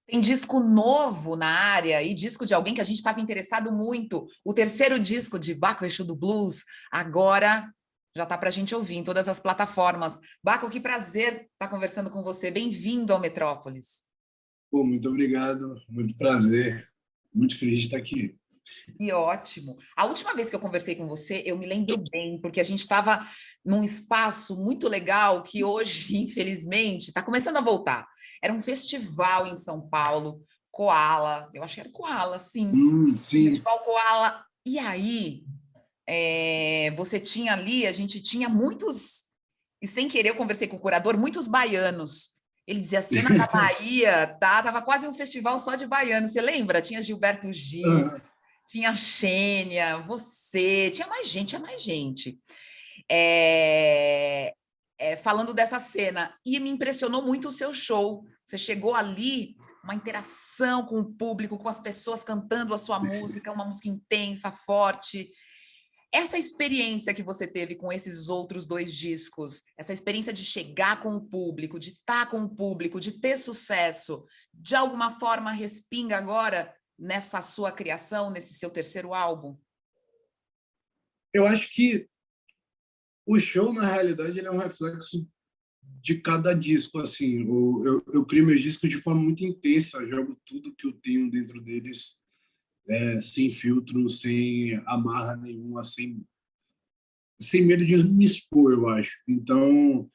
Tem disco novo na área e disco de alguém que a gente estava interessado muito. O terceiro disco de Baco Exu do Blues, agora já está para a gente ouvir em todas as plataformas. Baco, que prazer estar conversando com você. Bem-vindo ao Metrópolis. Pô, muito obrigado, muito prazer, muito feliz de estar aqui. Que ótimo. A última vez que eu conversei com você, eu me lembro bem, porque a gente estava num espaço muito legal que hoje, infelizmente, está começando a voltar. Era um festival em São Paulo, Koala, eu acho que era Koala, sim. Sim. Festival Koala. E aí, você tinha ali, a gente tinha muitos, e sem querer eu conversei com o curador, muitos baianos. Ele dizia, a cena da Bahia, tá? Tava quase um festival só de baianos. Você lembra? Tinha Gilberto Gil, Ah, tinha a Xênia, você, tinha mais gente, tinha mais gente. É, falando dessa cena, e me impressionou muito o seu show. Você chegou ali, uma interação com o público, com as pessoas cantando a sua música, uma música intensa, forte. Essa experiência que você teve com esses outros dois discos, essa experiência de chegar com o público, de estar com o público, de ter sucesso, de alguma forma respinga agora nessa sua criação, nesse seu terceiro álbum? eu acho que o show, na realidade, ele é um reflexo de cada disco, assim. Eu crio meus discos de forma muito intensa, eu jogo tudo que eu tenho dentro deles, sem filtro, sem amarra nenhuma, sem medo de me expor, eu acho. Então,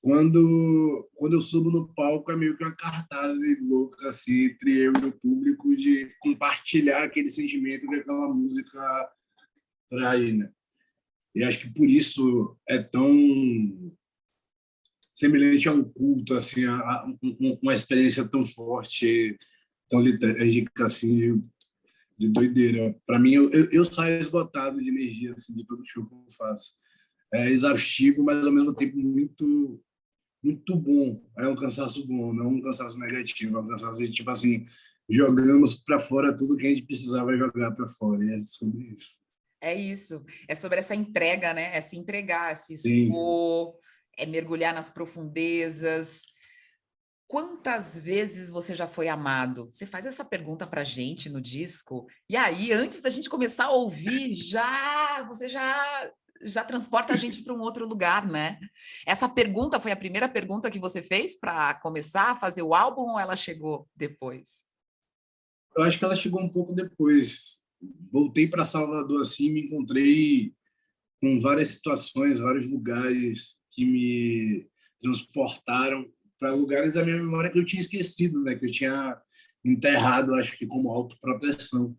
quando eu subo no palco, é meio que uma cartaz louca, assim, entre eu e o público, de compartilhar aquele sentimento que aquela música traz, né? E acho que por isso é tão semelhante a um culto, assim, uma experiência tão forte, tão litúrgica, assim, de doideira. Para mim, eu saio esgotado de energia, assim, de todo show que eu faço. É exaustivo, mas ao mesmo tempo muito bom. É um cansaço bom, não um cansaço negativo, é um cansaço de, tipo assim, jogamos para fora tudo que a gente precisava jogar para fora. E é sobre isso. É isso, é sobre essa entrega, né? É se entregar, é se Sim. expor, é mergulhar nas profundezas. Quantas vezes você já foi amado? Você faz essa pergunta pra gente no disco, e aí, antes da gente começar a ouvir, você já transporta a gente para um outro lugar, né? Essa pergunta foi a primeira pergunta que você fez para começar a fazer o álbum ou ela chegou depois? Eu acho que ela chegou um pouco depois. Voltei para Salvador assim, me encontrei com várias situações, vários lugares que me transportaram para lugares da minha memória que eu tinha esquecido, né? Que eu tinha enterrado, acho que como autoproteção.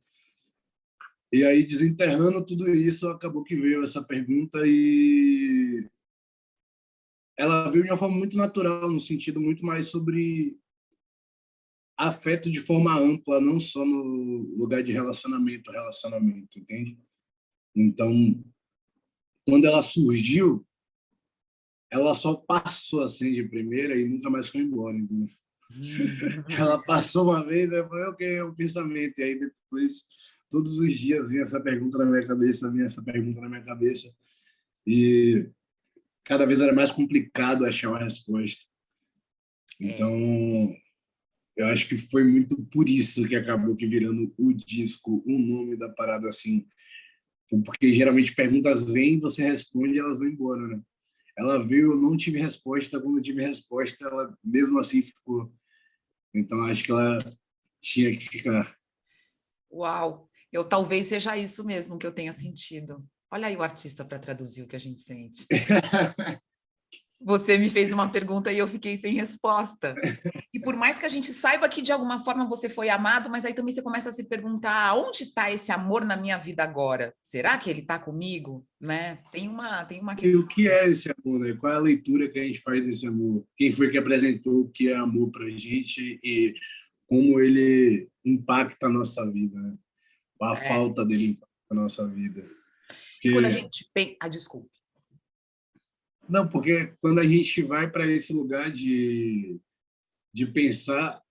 E aí, desenterrando tudo isso, acabou que veio essa pergunta e ela veio de uma forma muito natural, no sentido muito mais sobre afeto de forma ampla, não só no lugar de relacionamento, entende? Então, quando ela surgiu, ela só passou assim de primeira e nunca mais foi embora, entendeu? Ela passou uma vez, eu falei, ok, é um pensamento, e aí depois, todos os dias vinha essa pergunta na minha cabeça, vinha essa pergunta na minha cabeça, e cada vez era mais complicado achar uma resposta. Então, É, eu acho que foi muito por isso que acabou que virando o disco, o nome da parada assim, porque geralmente perguntas vêm, você responde e elas vão embora, né? Ela veio, eu não tive resposta, quando eu tive resposta, ela mesmo assim ficou. Então, acho que ela tinha que ficar. uau, eu talvez seja isso mesmo que eu tenha sentido. Olha aí o artista para traduzir o que a gente sente. Você me fez uma pergunta e eu fiquei sem resposta. E por mais que a gente saiba que de alguma forma você foi amado, mas aí também você começa a se perguntar onde está esse amor na minha vida agora? Será que ele está comigo? Né? Tem uma E o questão. que é esse amor, né? Qual é a leitura que a gente faz desse amor? Quem foi que apresentou o que é amor para a gente e como ele impacta a nossa vida, né? A É. falta dele impacta a nossa vida. E quando a Porque, gente pensa. Ah, desculpe. não, porque quando a gente vai para esse lugar de pensar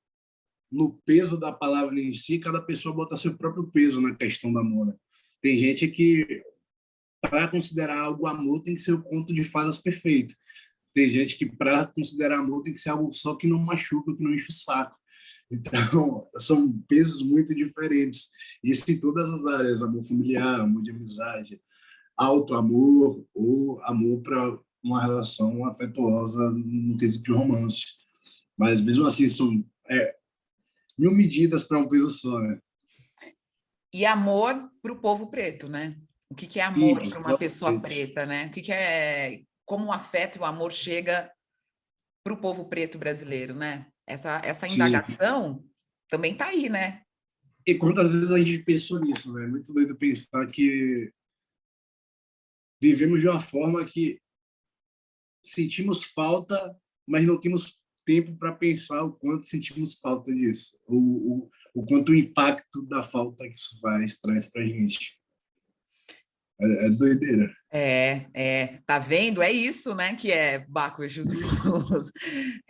no peso da palavra em si, cada pessoa bota seu próprio peso na questão do amor, né? Tem gente que, para considerar algo amor, tem que ser o conto de fadas perfeito. Tem gente que, para considerar amor, tem que ser algo só que não machuca, que não enche o saco. Então, são pesos muito diferentes. Isso em todas as áreas, amor familiar, amor de amizade, auto-amor ou amor para uma relação afetuosa no quesito de romance. Mas, mesmo assim, são 1000 medidas para um peso só, né? E amor para o povo preto, né? O que que é Sim, amor para uma pessoa principalmente. preta, né? O que que é como o afeto e o amor chega para o povo preto brasileiro, né? Essa Sim. indagação também está aí, né? E quantas vezes a gente pensou nisso, né? É muito doido pensar que vivemos de uma forma que sentimos falta, mas não temos tempo para pensar o quanto sentimos falta disso, o quanto o impacto da falta que isso traz para a gente. É doideira. Tá vendo? É isso, né, que é Baco Exu do Blues.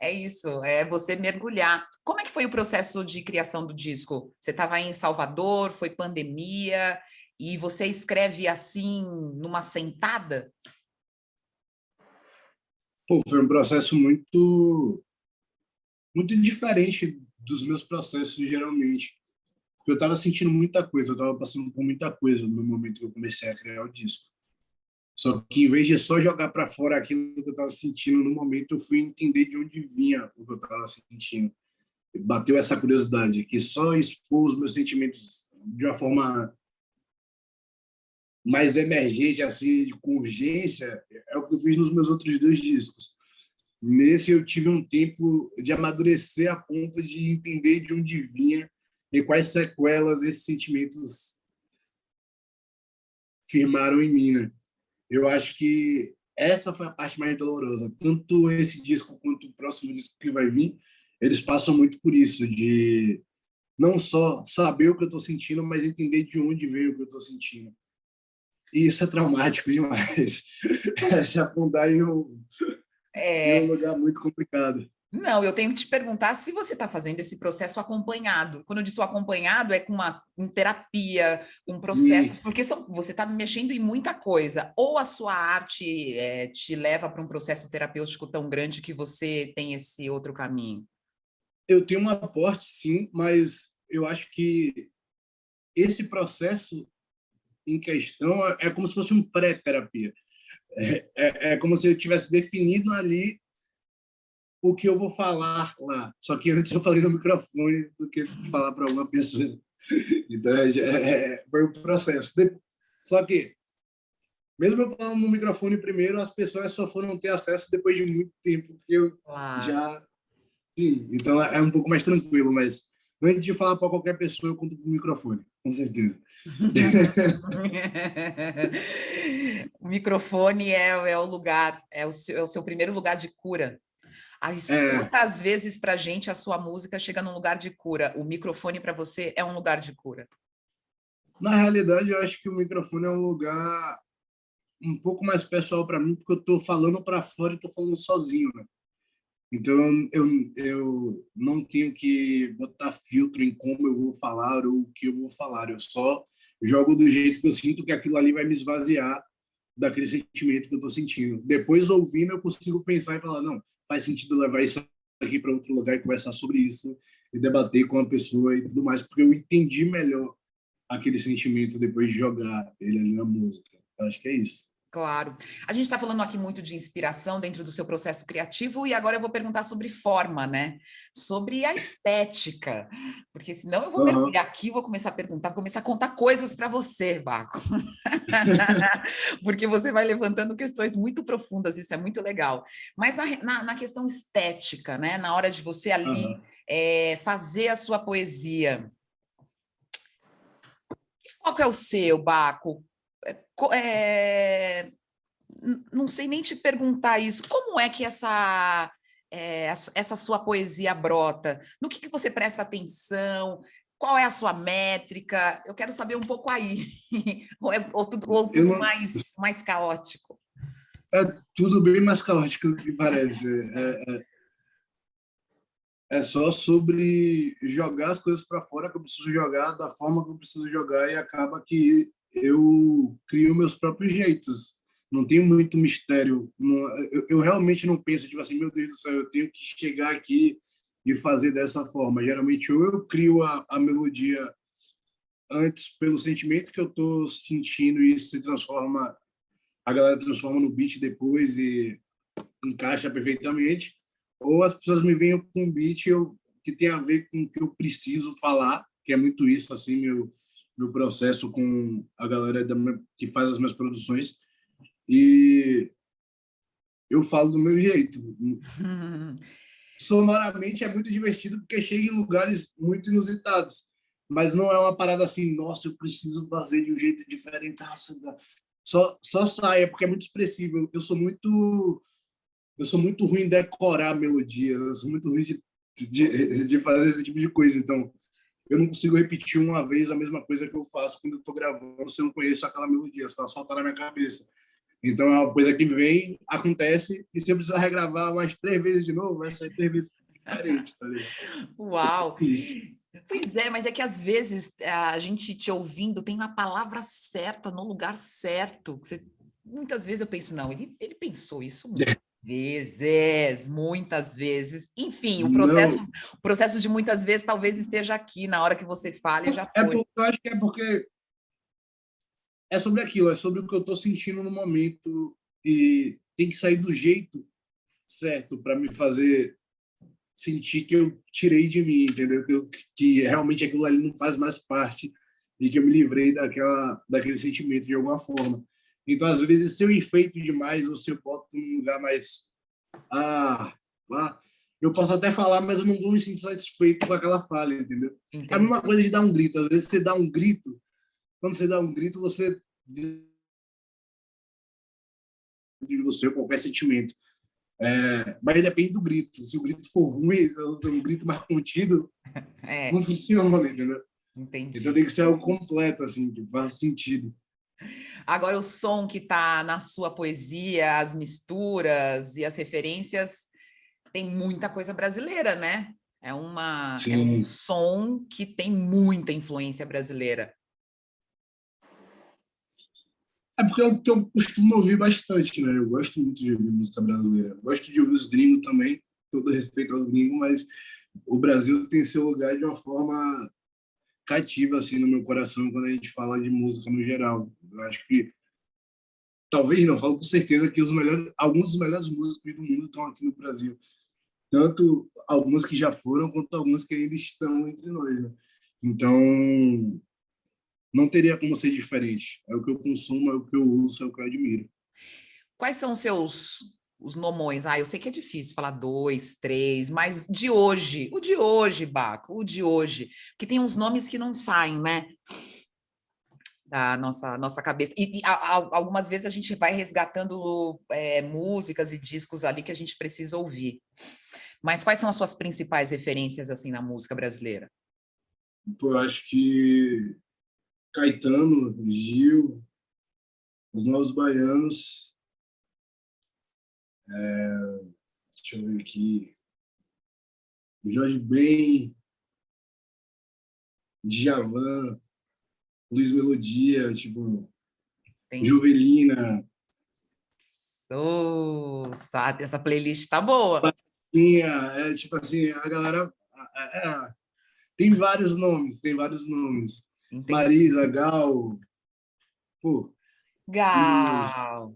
É isso, é você mergulhar. Como é que foi o processo de criação do disco? Você estava em Salvador, foi pandemia, e você escreve assim, numa sentada? Pô, foi um processo muito diferente dos meus processos geralmente. Porque eu estava sentindo muita coisa, eu estava passando por muita coisa no momento que eu comecei a criar o disco. Só que em vez de só jogar para fora aquilo que eu estava sentindo no momento, eu fui entender de onde vinha o que eu estava sentindo. Bateu essa curiosidade, que só expor os meus sentimentos de uma forma mais emergente, assim, com urgência, é o que eu fiz nos meus outros 2 discos. Nesse eu tive um tempo de amadurecer a ponto de entender de onde vinha e quais sequelas esses sentimentos firmaram em mim, né? Eu acho que essa foi a parte mais dolorosa. Tanto esse disco quanto o próximo disco que vai vir, eles passam muito por isso, de não só saber o que eu estou sentindo, mas entender de onde veio o que eu estou sentindo. E isso é traumático demais. É se afundar em um É, lugar muito complicado. não, eu tenho que te perguntar se você está fazendo esse processo acompanhado. Quando eu digo acompanhado, é com uma em terapia, um processo, E porque você está mexendo em muita coisa. Ou a sua arte te leva para um processo terapêutico tão grande que você tem esse outro caminho. eu tenho um aporte, sim, mas eu acho que esse processo em questão é como se fosse um pré-terapia. É como se eu tivesse definido ali o que eu vou falar lá. Só que antes eu falei no microfone do que falar para uma pessoa. Então, foi o processo. Só que, mesmo eu falando no microfone primeiro, as pessoas só foram ter acesso depois de muito tempo que eu Claro. já... Sim, então é um pouco mais tranquilo, mas antes de falar para qualquer pessoa, eu conto com o microfone, com certeza. O microfone é o lugar, é o seu primeiro lugar de cura. É, Quantas vezes para a gente a sua música chega num lugar de cura? O microfone para você é um lugar de cura. na realidade, eu acho que o microfone é um lugar um pouco mais pessoal para mim, porque eu estou falando para fora e estou falando sozinho, né? Então, eu não tenho que botar filtro em como eu vou falar ou o que eu vou falar. Eu só jogo do jeito que eu sinto que aquilo ali vai me esvaziar daquele sentimento que eu estou sentindo. Depois, ouvindo, eu consigo pensar e falar, não, faz sentido levar isso aqui para outro lugar e conversar sobre isso e debater com a pessoa e tudo mais, porque eu entendi melhor aquele sentimento depois de jogar ele ali na música. Eu acho que é isso. Claro. A gente está falando aqui muito de inspiração dentro do seu processo criativo, e agora eu vou perguntar sobre forma, né? Sobre a estética. Porque senão eu vou Uhum. mergulhar aqui, vou começar a perguntar, vou começar a contar coisas para você, Baco. Porque você vai levantando questões muito profundas, isso é muito legal. Mas na questão estética, né? Na hora de você ali Uhum. fazer a sua poesia, que foco é o seu, Baco? É, não sei nem te perguntar isso. Como é que essa sua poesia brota? No que você presta atenção? Qual é a sua métrica? Eu quero saber um pouco aí. Ou Eu tudo não, mais caótico? é tudo bem mais caótico do que parece. É só sobre jogar as coisas para fora que eu preciso jogar da forma que eu preciso jogar e acaba que eu crio meus próprios jeitos. Não tem muito mistério. Eu realmente não penso, tipo assim, meu Deus do céu, eu tenho que chegar aqui e fazer dessa forma. Geralmente, ou eu crio a melodia antes pelo sentimento que eu estou sentindo e isso se transforma, a galera transforma no beat depois e encaixa perfeitamente, ou as pessoas me vêm com um beat que tem a ver com o que eu preciso falar, que é muito isso, assim, meu processo com a galera que faz as minhas produções, e eu falo do meu jeito. Sonoramente é muito divertido porque chega em lugares muito inusitados, mas não é uma parada assim, nossa, eu preciso fazer de um jeito diferente. Só sai, é porque é muito expressivo. Eu sou muito ruim em decorar melodias, eu sou muito ruim de fazer esse tipo de coisa. Então, eu não consigo repetir uma vez a mesma coisa que eu faço quando eu estou gravando se eu não conheço aquela melodia, se ela só está na minha cabeça. Então, é uma coisa que vem, acontece, e se eu precisar regravar umas 3 vezes de novo, vai sair 3 vezes diferente, tá ligado? Uau! Isso. Pois é, mas é que às vezes a gente te ouvindo tem uma palavra certa no lugar certo. Muitas vezes eu penso, não, ele pensou isso muitas vezes. Enfim, o processo, Não, o processo de muitas vezes talvez esteja aqui, na hora que você fale, já foi. eu acho que é porque é sobre aquilo, é sobre o que eu estou sentindo no momento e tem que sair do jeito certo para me fazer sentir que eu tirei de mim, entendeu? Que realmente aquilo ali não faz mais parte e que eu me livrei daquele sentimento de alguma forma. Então, às vezes, se eu enfeito demais ou se eu boto num lugar mais... Ah, ah, eu posso até falar, mas eu não vou me sentir satisfeito com aquela falha, entendeu? É a Entendi. mesma coisa de dar um grito. Às vezes, você dá um grito, quando você dá um grito, você de você qualquer sentimento. Mas depende do grito. Se o grito for ruim, um grito mais contido, não É, funciona, entendeu? Então entendi. tem que ser algo completo, assim, que faça sentido. Agora, o som que está na sua poesia, as misturas e as referências, tem muita coisa brasileira, né? É um Sim. som que tem muita influência brasileira. É porque é o que eu costumo ouvir bastante, né? Eu gosto muito de ouvir música brasileira. Eu gosto de ouvir os gringos também, todo respeito aos gringos, mas o Brasil tem seu lugar de uma forma cativa, assim, no meu coração quando a gente fala de música no geral. Eu acho que, talvez não, falo com certeza que alguns dos melhores músicos do mundo estão aqui no Brasil. Tanto algumas que já foram, quanto algumas que ainda estão entre nós, né? Então, não teria como ser diferente. É o que eu consumo, é o que eu ouço, é o que eu admiro. Quais são os nomões? Ah, eu sei que é difícil falar dois, três, mas de hoje, o de hoje, Baco, o de hoje, que tem uns nomes que não saem, né? Da nossa cabeça. Algumas vezes a gente vai resgatando músicas e discos ali que a gente precisa ouvir. Mas quais são as suas principais referências assim na música brasileira? Pô, eu acho que Caetano, Gil, os Novos Baianos, deixa eu ver aqui, Jorge Ben, Djavan, Luiz Melodia, tipo, Entendi. Juvelina. Essa playlist tá boa. Tinha, tipo assim, a galera. Tem vários nomes, tem vários nomes. Entendi. Marisa, Gal, pô, e A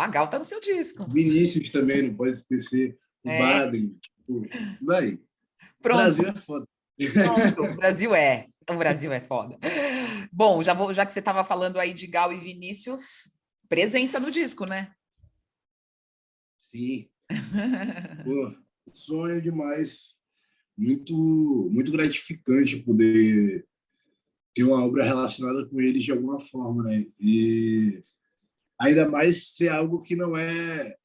Gal tá no seu disco. Vinícius também, não pode esquecer. O É, Baden, pô, vai. Brasil pronto, é foda. pronto. O Brasil é foda. Bom, já que você estava falando aí de Gal e Vinícius, presença no disco, né? Sim, pô, sonho demais. Muito, muito gratificante poder ter uma obra relacionada com eles de alguma forma, né? E ainda mais ser algo que não é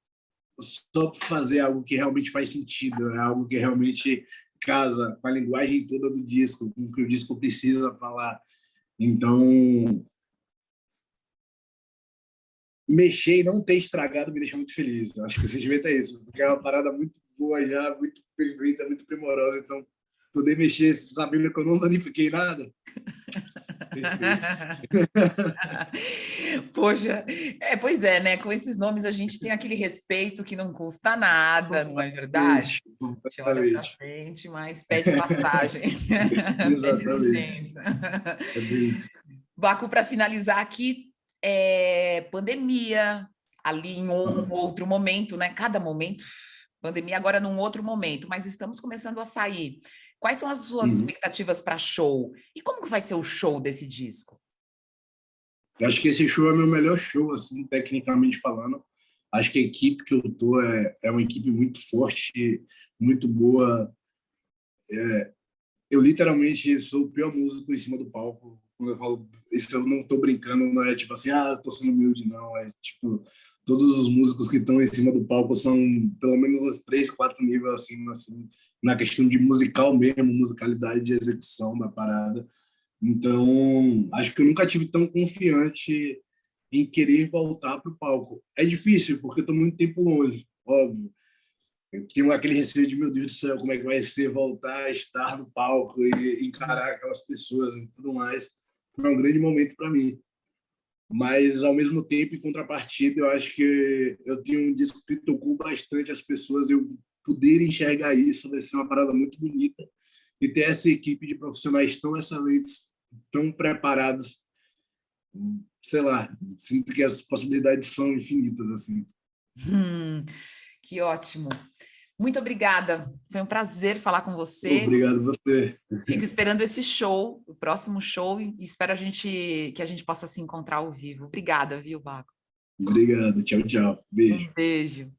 só fazer algo que realmente faz sentido, é algo que realmente casa com a linguagem toda do disco, com o que o disco precisa falar. Então, mexer e não ter estragado me deixa muito feliz. Acho que o sentimento é isso, porque é uma parada muito boa já, muito perfeita, muito primorosa. Então, poder mexer sabendo que eu não danifiquei nada, Perfeito. Poxa, pois é, né? Com esses nomes a gente tem aquele respeito que não custa nada, não é verdade? A gente olha para Completamente. frente, mas pede passagem, pede Exatamente. licença. É bem isso. Baco, para finalizar aqui, pandemia, ali em um outro momento, né? Cada momento, pandemia agora num outro momento, mas estamos começando a sair. Quais são as suas Uhum. expectativas para show? E como que vai ser o show desse disco? Eu acho que esse show é meu melhor show, assim, tecnicamente falando. Acho que a equipe que eu tô é uma equipe muito forte, muito boa. Eu literalmente sou o pior músico em cima do palco. Quando eu falo isso, eu não tô brincando, não é tipo assim, tô sendo humilde, não. É tipo, todos os músicos que estão em cima do palco são pelo menos uns 3, 4 níveis acima, assim, na questão de musical mesmo, musicalidade de execução da parada. Então, acho que eu nunca tive tão confiante em querer voltar para o palco. É difícil, porque estou muito tempo longe, óbvio. Eu tenho aquele receio de, meu Deus do céu, como é que vai ser voltar a estar no palco e encarar aquelas pessoas e tudo mais. Foi um grande momento para mim. Mas, ao mesmo tempo, em contrapartida, eu acho que eu tenho um disco que tocou bastante as pessoas, eu poder enxergar isso vai ser uma parada muito bonita. E ter essa equipe de profissionais tão excelentes, tão preparados, sei lá, sinto que as possibilidades são infinitas, assim. Que ótimo. Muito obrigada. Foi um prazer falar com você. Obrigado você. Fico esperando esse show, o próximo show, e espero que a gente possa se encontrar ao vivo. Obrigada, viu, Baco? Obrigado. Tchau, tchau. Um Beijo. beijo.